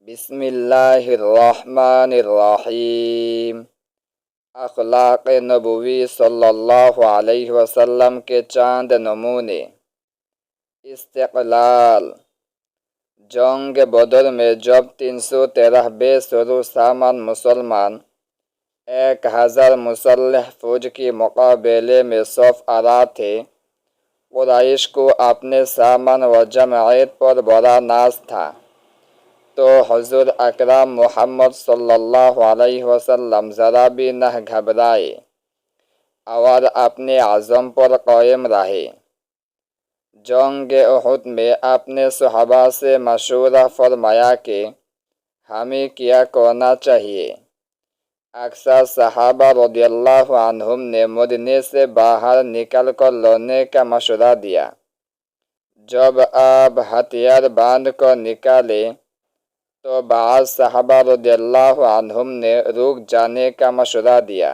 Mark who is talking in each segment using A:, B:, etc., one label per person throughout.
A: بسم اللہ الرحمن الرحیم۔ اخلاق نبوی صلی اللہ علیہ وسلم کے چاند نمونے۔ استقلال۔ جنگ بدر میں جب 313 بے سرو سامان مسلمان 1000 مسلح فوج کے مقابلے میں صف آرا تھے، قریش کو اپنے سامان و جمعیت پر بڑا ناز تھا، تو حضور اکرم محمد صلی اللہ علیہ وسلم ذرا بھی نہ گھبرائے اور اپنے عزم پر قائم رہے۔ جنگ احد میں اپنے صحابہ سے مشورہ فرمایا کہ ہمیں کیا کرنا چاہیے۔ اکثر صحابہ رضی اللہ عنہم نے مدینے سے باہر نکل کر لڑنے کا مشورہ دیا۔ جب آپ ہتھیار باندھ کر نکلے تو بعض صحابہ رضی اللہ عنہم نے رک جانے کا مشورہ دیا۔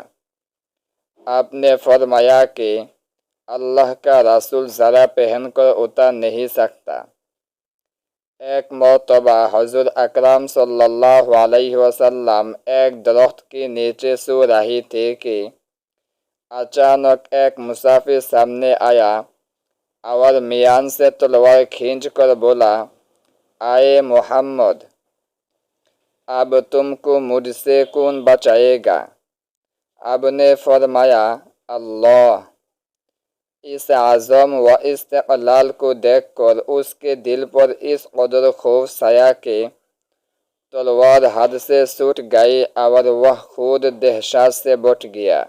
A: آپ نے فرمایا کہ اللہ کا رسول زرہ پہن کر اتر نہیں سکتا۔ ایک مرتبہ حضور اکرم صلی اللہ علیہ وسلم ایک درخت کے نیچے سو رہے تھے کہ اچانک ایک مسافر سامنے آیا اور میان سے تلوار کھینچ کر بولا، اے محمد، اب تم کو مجھ سے کون بچائے گا؟ آپ نے فرمایا، اللہ۔ اس عزم و استقلال کو دیکھ کر اس کے دل پر اس قدر خوف چھایا کہ تلوار حد سے چھوٹ گئی اور وہ خود دہشت سے بٹ گیا۔